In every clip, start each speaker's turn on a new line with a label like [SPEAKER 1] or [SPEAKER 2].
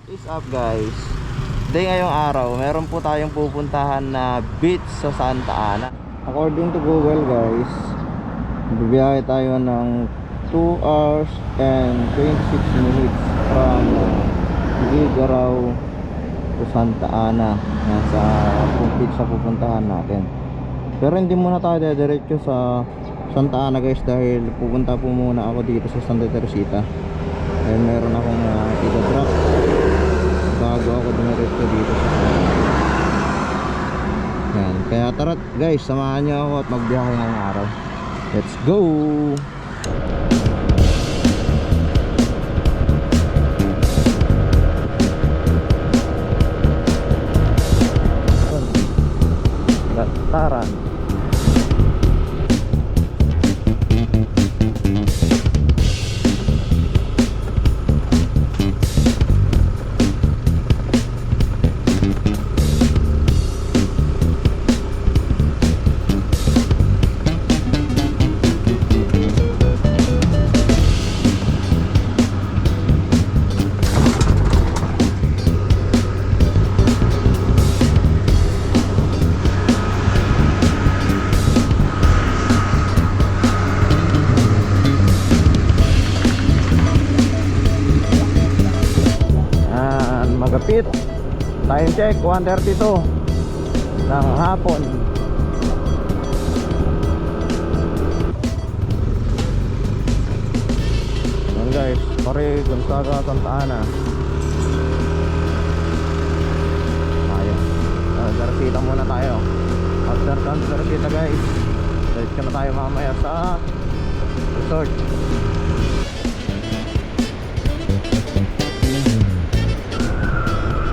[SPEAKER 1] What is up guys? Today ngayong araw, meron po tayong pupuntahan na beach sa Santa Ana. According to Google guys, bibiyahe tayo ng 2 hours and 26 minutes from Ligaraw to Santa Ana. Nasa beach sa pupuntahan natin. Pero hindi muna tayo dediretso sa Santa Ana guys, dahil pupunta po muna ako dito sa Santa Teresita. Dahil meron akong ito-drop bago ako dumiretso dito sa yan. Kaya tara guys, samahan niyo ako at magbiyahe ngayong araw. Let's go! Gataran. Magapit. Time check 1:32 ng hapon. Yan guys, pare Gonzaga, Santa Ana. Ayan, Teresita muna tayo. After Santa Teresita guys, diretso na tayo mamaya sa resort.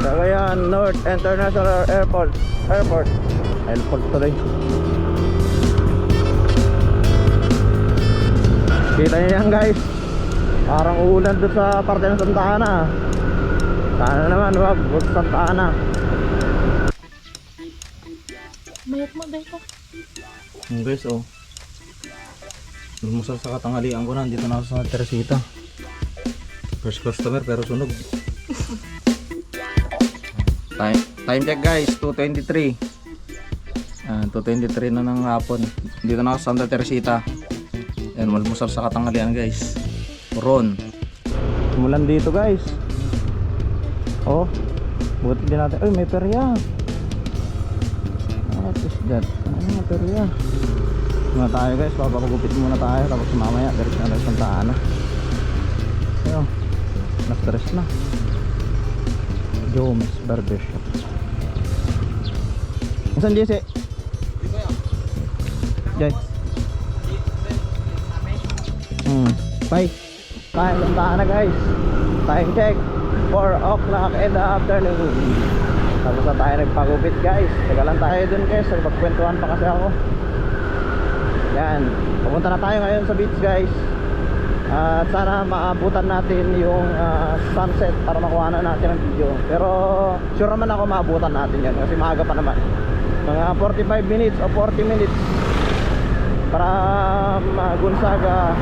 [SPEAKER 1] Cagayan North International Airport tuloy. Kita niyo yan guys, parang uulan doon sa parte ng Santa Ana. Sana naman wag Santa Ana.
[SPEAKER 2] Mayat mo dito.
[SPEAKER 1] Guys lumusal sa katanghalian ko na. Dito na ako sa Teresita. First customer pero sunog. Time check guys, 2:23. 2:23 na ng hapon. Dito na ako sa Santa Teresita. Yan, malmusal sa katanghalian guys. Ron. Umulan dito guys. Oh, buti din natin. Ay, may perya. What is that? Ano may perya? Muna tayo guys, papagupit muna tayo. Tapos mamaya, diretso na sa Santa Ana. Ayun, na-stress na. Jomes Barbershop. Saan Jesse? Jay. Bye. Time Santa Ana guys. Time check 4 o'clock in the afternoon. Tapos na tayo nagpagupit guys. Taga lang tayo dun guys, magkwentuhan pa kasi ako. Yan, pupunta na tayo ngayon sa beach guys. At sana maabutan natin yung sunset para makuha na natin ang video. Pero sure naman ako maabutan natin yan kasi maaga pa naman. Mga 45 minutes o 40 minutes para Gonzaga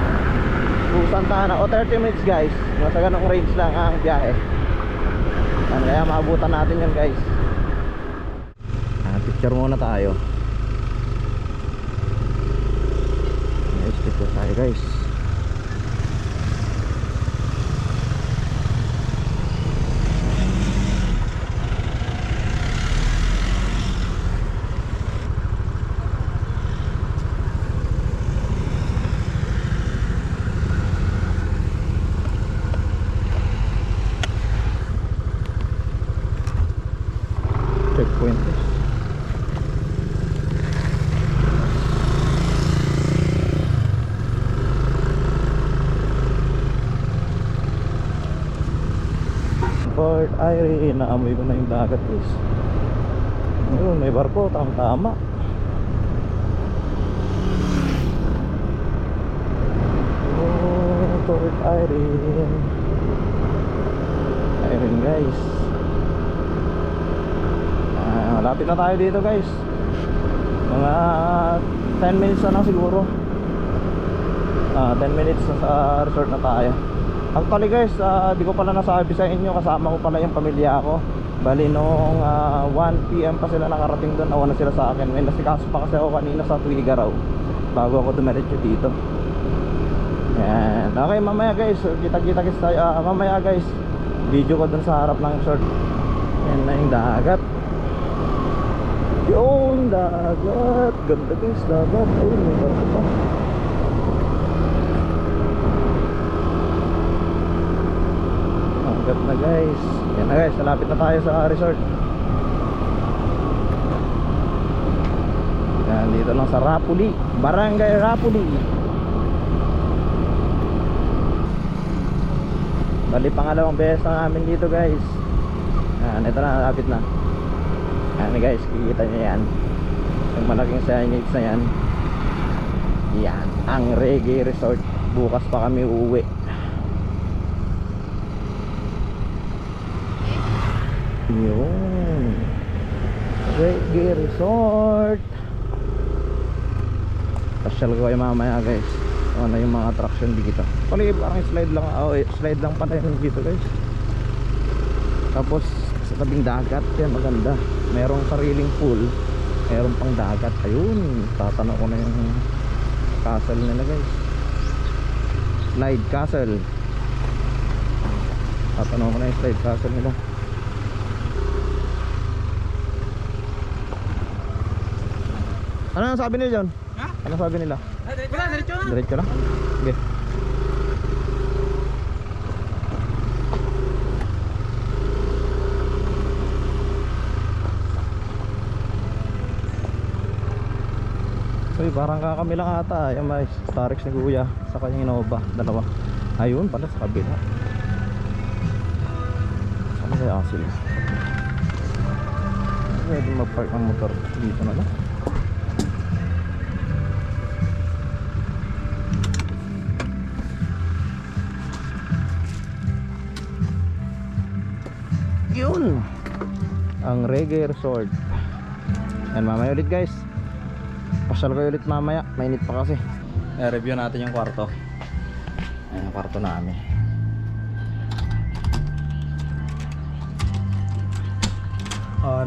[SPEAKER 1] to Santa Ana, o 30 minutes guys. Nasa ganong range lang ang biyahe. Kaya maabutan natin yan guys. Picture muna tayo. Nice picture tayo guys. Checkpoint. Port Irene, naamoy ko na yung dagat guys. Ayun, may barko, tama. Oh, Port Irene. Irene guys. Malapit na tayo dito guys. Mga 10 minutes na lang siguro. 10 minutes sa resort na tayo. Actually guys, di ko pala nasabi sa inyo, kasama ko pala yung pamilya ko. Bali nung 1 PM pa sila nakarating doon, nauna sila sa akin. May nasikaso pa kasi ako kanina sa Twiga raw bago ako dumiretso dito. Yan. Okay, mamaya guys, kita-kita tayo. Mamaya guys, video ko dun sa harap ng short. Yan na yung dagat. Yung dagat. Ganda guys, dagat. Ayun, may barko pa. Ang na guys. Yan na guys, malapit na tayo sa resort. Yan, dito lang sa Rapuli, Barangay Rapuli. Bali pangalawang beses na namin dito guys. Yan, ito na, malapit na. Yan guys, kikita nyo yan. Yung malaking signage na yan. Yan, ang Reggae Resort. Bukas pa kami uuwi. Yun, Reggae Resort. Pasyal ko kayo mamaya guys. Ano yung mga attraction dito. Pali parang slide lang. Slide lang pala yun dito guys. Tapos sa tabing dagat yan, maganda. Merong sariling pool, merong pang dagat. Ayun, tatanaw ko na yung castle nila guys. Slide castle. Tatanaw ko na yung slide castle nila. Ano ang sabi nila dyan? Ha? Ano sabi nila? Diretso na. Diretso na? Okay. So parang kakami lang ata. Yung may Starex ni Kuya sa kanyang Innova. Dalawa. Ayun pala sa kabila. Saan kaya sila? Pwede mag-park ng motor dito na lang. Yun ang Reggae Resort. Yan, mamaya ulit guys. Pasyal kayo ulit mamaya. Mainit pa kasi. Review natin yung kwarto. Ayan ang kwarto namin.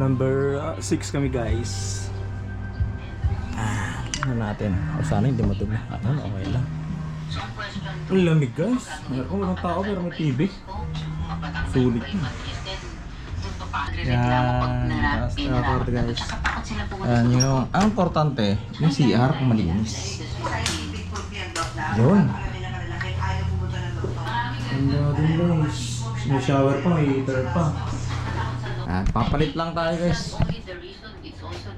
[SPEAKER 3] Number 6 kami guys.
[SPEAKER 1] Ano natin? O sana hindi matubig. Ano, okay lang.
[SPEAKER 3] Ang lamig guys. Kung walang tao pero may TV. Sulit yun. Yan, taas na kwarto guys.
[SPEAKER 1] Ayan yung, ang importante, yung CR kung malinis. Yun.
[SPEAKER 3] Ganda din guys. May shower pa, may heater pa.
[SPEAKER 1] Ayan, papalit lang tayo guys.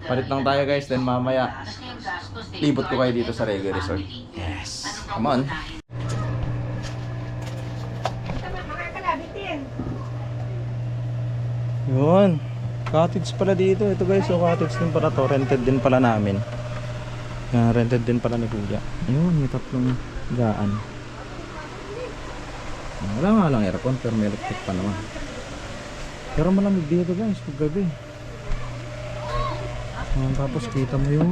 [SPEAKER 1] Palit lang tayo guys, then mamaya libot ko kayo dito sa Reggae Resort. Yes, come on. Yun, cottage pala dito. Ito guys, so cottage din pala to. Rented din pala namin. Rented din pala ni Kuya. Yun, may tatlong gaan. Wala nga lang aircon pero may electric pa naman. Pero malamig dito guys pag gabi. Tapos kita mo yung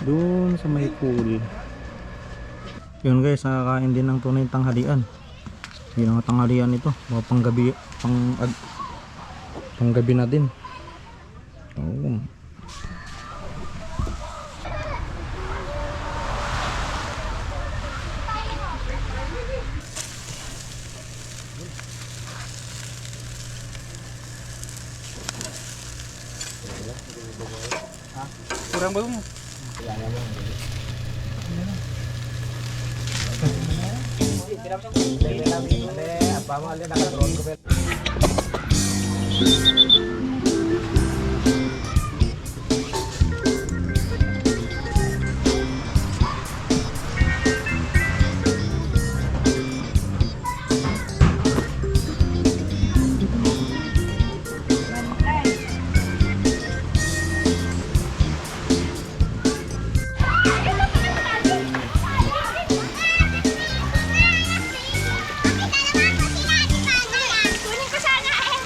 [SPEAKER 1] doon sa may pool. Yun guys, nakakain din ng tunay tanghalian. Yun ang tanghalian ito. Mga panggabi, panggabi na din. Oo.
[SPEAKER 3] Kurang ba mo?
[SPEAKER 4] Kunin ko sana eh.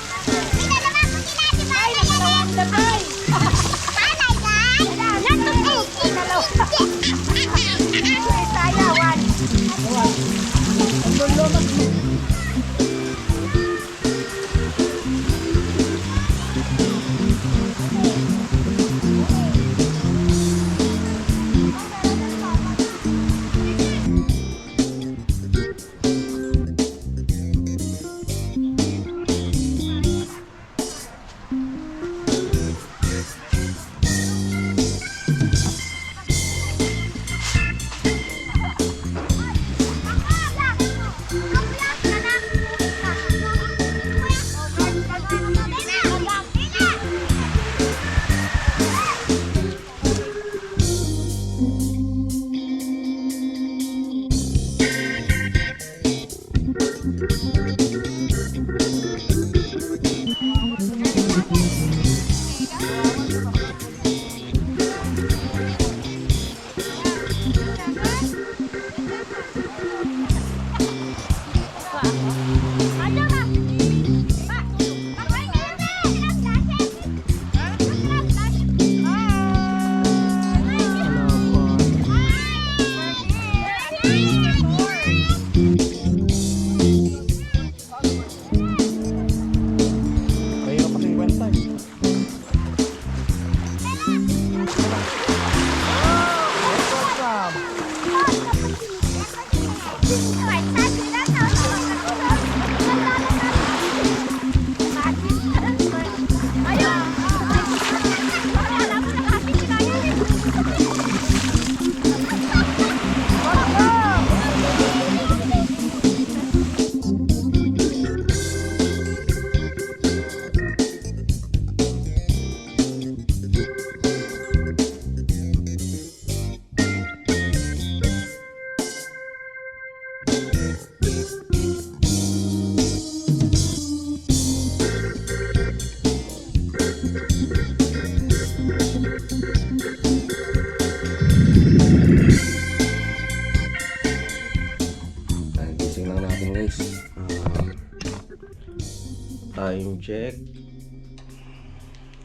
[SPEAKER 1] Time check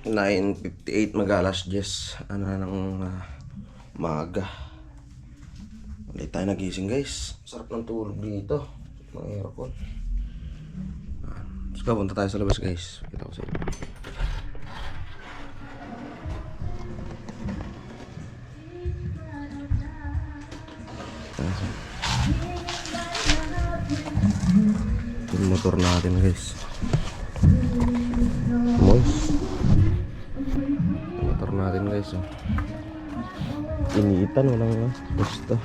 [SPEAKER 1] 9:58, mag-alas 10 ano na ng maga. Ulit tayo nagising guys. Sarap ng tulog dito, mga aircon. Let's go, punta tayo sa labas guys. Kita ko sa inyo. Yung motor natin guys, moist. Yung motor natin guys, oh. Iniitan, walang basta.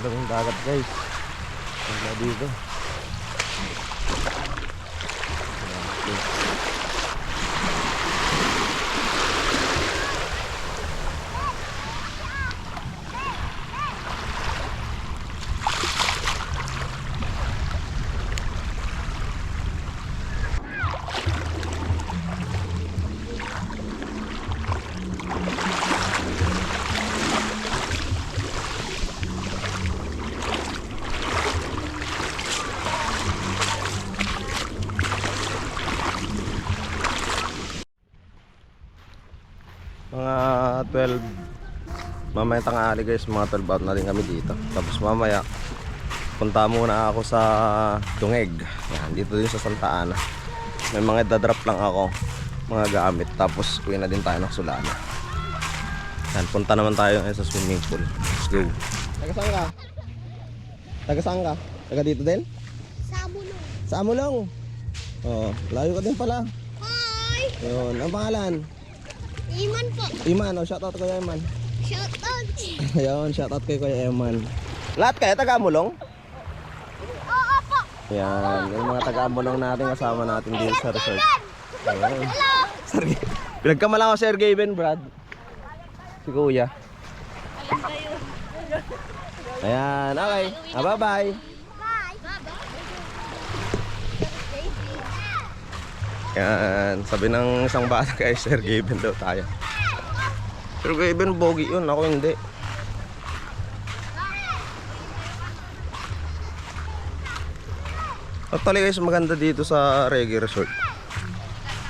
[SPEAKER 1] Ang dagat guys, wala dito. Mga 12 mamaya tanghali guys, mga 12 out na rin kami dito. Tapos mamaya punta muna ako sa Dungeg. Yan, dito din sa Santa Ana. May mga dadrop lang ako, mga gamit. Tapos uwi na din tayo ng Sulana. Yan, punta naman tayo sa swimming pool. Let's go. Taga saan ka? Taga saan ka? Taga dito din?
[SPEAKER 2] Sa Amulong.
[SPEAKER 1] Sa Amulong? Oo, layo ka din pala.
[SPEAKER 2] Hi!
[SPEAKER 1] Yun, ang pangalan?
[SPEAKER 2] Iman po.
[SPEAKER 1] Iman, oh, shoutout Kuya Iman.
[SPEAKER 2] Shoutout.
[SPEAKER 1] Ayun, shoutout kay Kuya Iman. Lahat kayo taga Amulong?
[SPEAKER 2] Oo po.
[SPEAKER 1] Yan, yung mga taga Amulong natin kasama natin dito sa resort. Ayun. Sergey. Pinagkamala ko Sir Gaben, Brad. Si Kuya. Ayan, okay. Bye-bye.
[SPEAKER 2] Bye.
[SPEAKER 1] Yan, sabi ng isang bata kay Sir Gaben daw tayo. Sir Gaben, bogi yun, ako hindi. Actually guys, maganda dito sa Reggae Resort.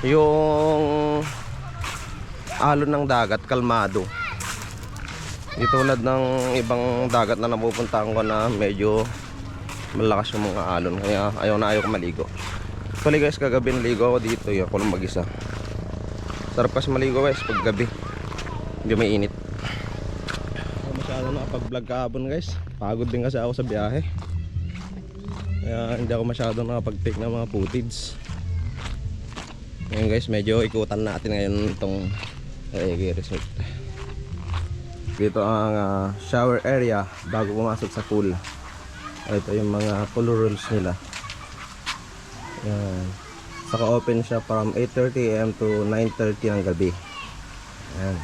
[SPEAKER 1] Yung alon ng dagat, kalmado. Di tulad ng ibang dagat na napupuntahan ko na medyo malakas yung mga alon. Kaya ayaw na ayaw ko maligo. Actually guys, kagabi naligo ako dito. Yung ako lang mag-isa. Sarap kasi maligo guys pag gabi. Hindi may init. Masyado nakapag-vlog kahapon guys. Pagod din kasi ako sa biyahe. Kaya hindi ako masyado nakapag-take ng mga footage. Ngayon guys, medyo ikutan natin ngayon itong Reggae Resort. Dito ang shower area bago pumasok sa pool. Ito yung mga pool rules nila. Yan. Saka open siya from 8:30 AM to 9:30 ng gabi. Yan.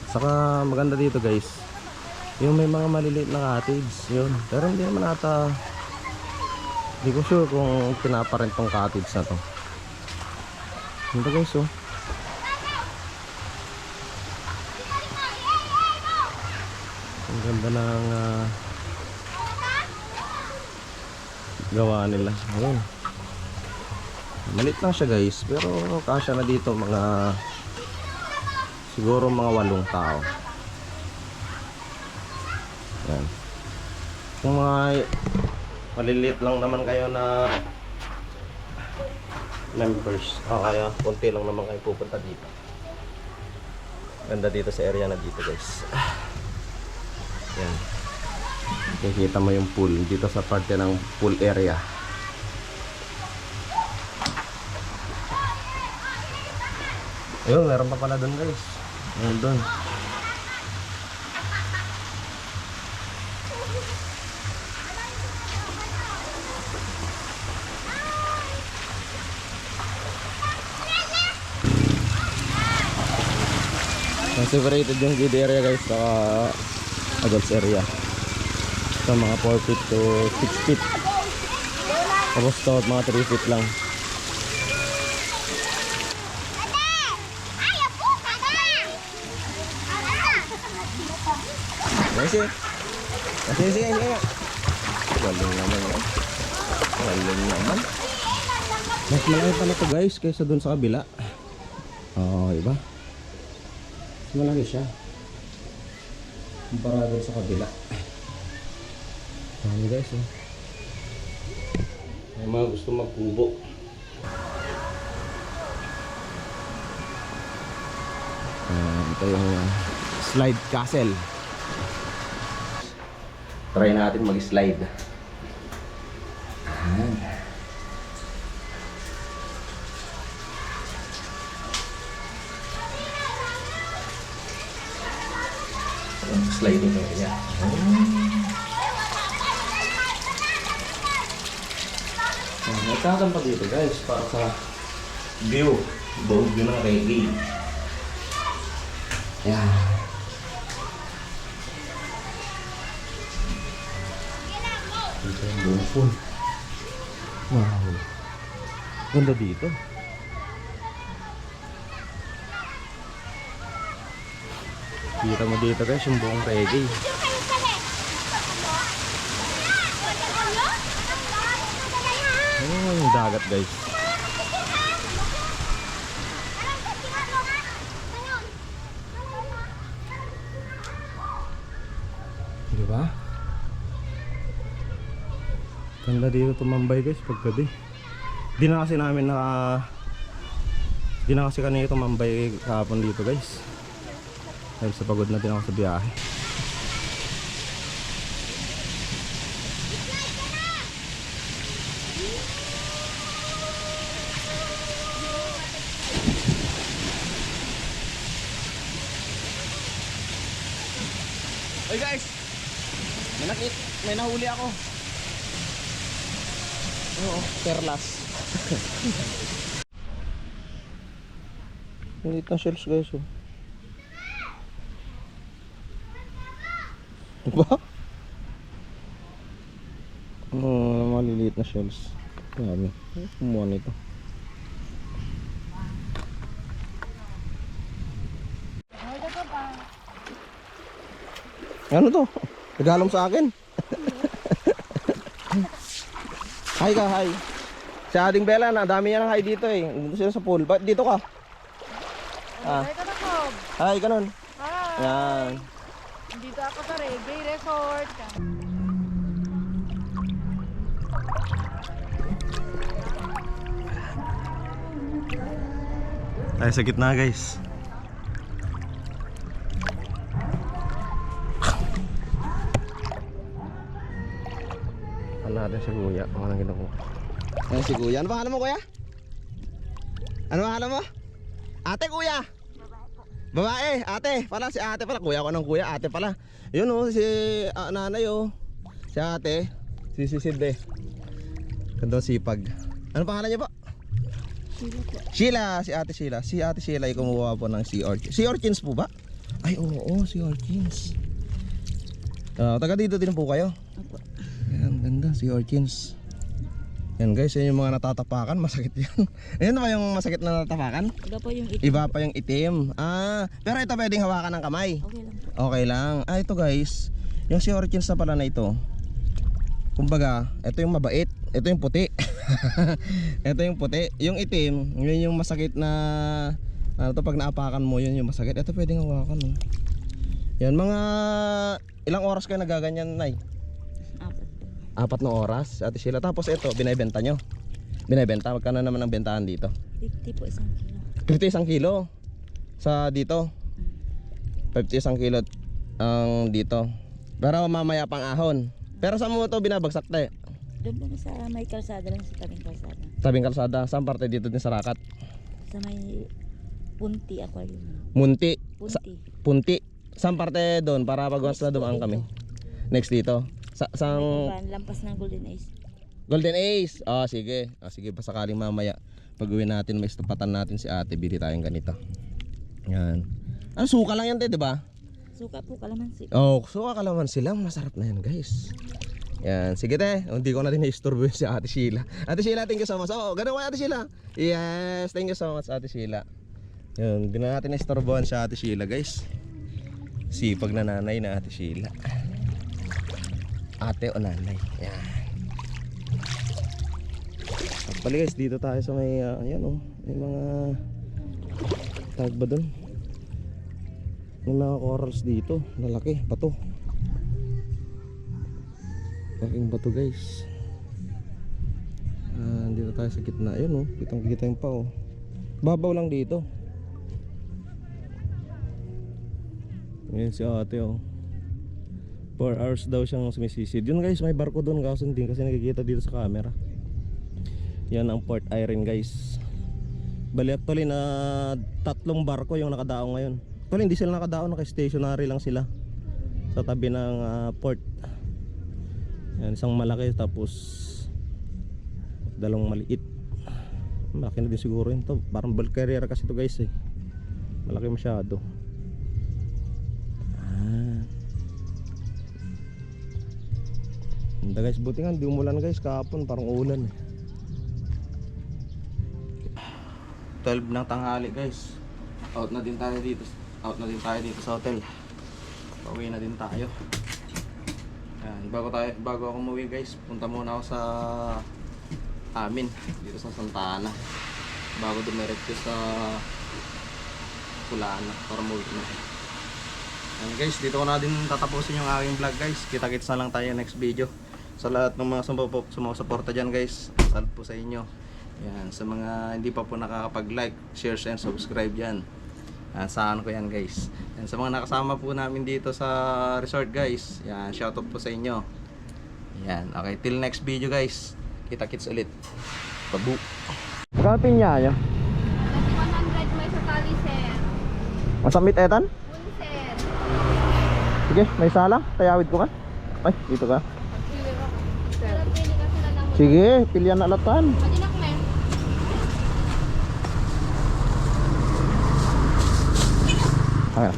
[SPEAKER 1] Saka maganda dito guys, yung may mga maliliit na cottage yun. Pero hindi naman ata, hindi ko sure kung pinaparent tong cottage na to. Ganda guys, oh. Ang ganda ng gawa nila. Ayun. Malit lang siya guys, pero kasya na dito mga siguro mga 8 tao. Yan. Kung mga maliliit lang naman kayo na members, o kaya konti lang naman kayo pupunta dito. Ganda dito sa area na dito guys. Yan. Nakikita mo yung pool dito sa parte ng pool area. Ayun, meron pa pala doon guys. Ayun doon. Separated yung kid area guys sa adults area. Sa mga 4 feet to 6 feet. Tapos to mga 3 feet lang. Kasi sige nga. Galing naman yan. Galing naman. Mas malaki pala to guys kaysa dun sa kabila. Oo, iba. Mas malaki siya. Kumpara dun sa kabila. Dami guys oh. May mga gusto magkubo. Ito yung slide castle. Try natin mag-slide. Sliding kayo niya. Nagkakam pa dito guys para sa view. Buong view ng reggae. Yan. Ito yung buong pool. Wow. Ganda dito. Kita mo dito guys yung buong reggae. Oh, yung dagat guys. Diba? Ganda dito tumambay guys paggabi. Di na kasi kanina tumambay kahapon dito guys. Dahil sa pagod na din ako sa biyahe. Hey guys, may nahuli ako. Oo, perlas. Maliit na shells guys oh. Diba? Maliliit na shells. Dami. Kumuha nito. Ano to? Tagalom sa akin. Hi ka, hi. Si Ading Bella, na dami yan ng hi dito eh. Dito sila sa pool. Ba't dito ka? Hi, ganun.
[SPEAKER 4] Hi.
[SPEAKER 1] Yan.
[SPEAKER 4] Dito ako sa Reggae Resort.
[SPEAKER 1] Tayo sa gitna guys. Ano natin si Kuya? Ano nang ginawa? Ano si Kuya? Ano pangalan mo Kuya? Ano pangalan mo? Ate Kuya? Babae, ate, pala si ate pala, kuya ko ng kuya, ate pala. Yun oh, si nanay oh. Si ate, si Sid eh. Ganda sipag. Ano pangalan niya po? Sheila, si ate Sheila. Si ate Sheila ay kumuha po ng sea urchins. Sea urchins po ba? Ay oo, sea urchins. Taga dito din po kayo? Opo. Yan, ganda, sea urchins. Yan guys, yan yung mga natatapakan, masakit yan. Ayan ba yung masakit na natatapakan?
[SPEAKER 4] Iba pa yung itim.
[SPEAKER 1] Iba pa yung itim. Pero ito pwedeng hawakan ng kamay.
[SPEAKER 4] Okay lang po.
[SPEAKER 1] Okay lang. Ito guys, yung sea urchins na pala na ito. Kumbaga, ito yung mabait, ito yung puti. Ito yung puti. Yung itim, yun yung masakit na ano to, pag naapakan mo, yun yung masakit. Ito pwedeng hawakan. Oh. Yan, mga ilang oras kayo nagaganyan, Nay? 4 na oras, Ate Sheila. Tapos ito, binibenta nyo. Binibenta, magkano naman ang bentahan dito?
[SPEAKER 4] 50 po isang kilo.
[SPEAKER 1] 50 isang kilo. Sa dito 50 isang kilo ang dito. Pero mamaya pang ahon. Pero saan mo ito binabagsak tayo?
[SPEAKER 4] Doon po sa may kalsada lang, sa tabing kalsada.
[SPEAKER 1] Tabing kalsada, saan parte dito din sa Rakat?
[SPEAKER 4] Sa may Punti Aquarium.
[SPEAKER 1] Munti.
[SPEAKER 4] Punti.
[SPEAKER 1] Punti. Saan parte doon para pag once na dumaan kami? Next dito. Sang
[SPEAKER 4] Lampas ng Golden Ace.
[SPEAKER 1] Golden Ace. Sige. Sige, pasakaling mamaya pag uwi natin may istupatan natin si ate, bili tayong ganito. Yan. Ano, suka lang yan, te, di ba?
[SPEAKER 4] Suka po, kalamansi.
[SPEAKER 1] Oh, suka kalamansi lang. Masarap na yan, guys. Yan, sige te. Hindi ko na din na-istorbo si Ate Sheila. Ate Sheila, thank you so much. Oh, ganun kayo Ate Sheila. Yes, thank you so much Ate Sheila. Yun, hindi na natin na-istorbohan si Ate Sheila, guys. Sipag na nanay na Ate Sheila. Ate o nanay. Yan. Pali guys, dito tayo sa may, ayan oh. May mga tag ba dun? May mga corals dito. Lalaki, bato. Laking bato guys. Dito tayo sa gitna. Ayun oh, kitang kita yung pa oh. Babaw lang dito. Ayan si ate oh. 4 hours daw siyang sumisisid. Yun guys, may barko doon kaso hindi kasi nakikita dito sa camera. Yan ang Port Irene guys. Bali actually na 3 barko yung nakadaong ngayon. Actually hindi sila nakadaong, naka-stationary lang sila sa tabi ng port. Yan, isang malaki tapos 2 maliit. Malaki na din siguro yun to. Parang bulk carrier kasi to guys eh. Malaki masyado. Ganda guys, buti nga di umulan guys kahapon, parang ulan eh. 12 ng tanghali guys. Out na din tayo dito sa hotel. Pauwi na din tayo. Yan, bago ako umuwi guys, punta muna ako sa amin dito sa Santa Ana. Bago dumiretso sa Kulana para umuwi na. Yan guys, dito ko na din tatapusin yung aking vlog guys. Kita-kits na lang tayo next video. Sa lahat ng mga sumusuporta dyan guys, salud po sa inyo. Yan, sa mga hindi pa po nakakapag-like, share and subscribe dyan. Saan ko yan guys. Yan, sa mga nakasama po namin dito sa resort guys, yan, shoutout po sa inyo. Yan, okay, till next video guys. Kita-kits ulit. Babu. Magkano niya niya?
[SPEAKER 2] 100 may sukali, sir.
[SPEAKER 1] Masamit etan?
[SPEAKER 2] Sir.
[SPEAKER 1] Sige, may sala. Tayawid ko ka. Ay, dito ka.
[SPEAKER 2] Pero pili ka sila lang.
[SPEAKER 1] Sige, pilihan na alatan.
[SPEAKER 2] Pwede na kumain.
[SPEAKER 1] Okay.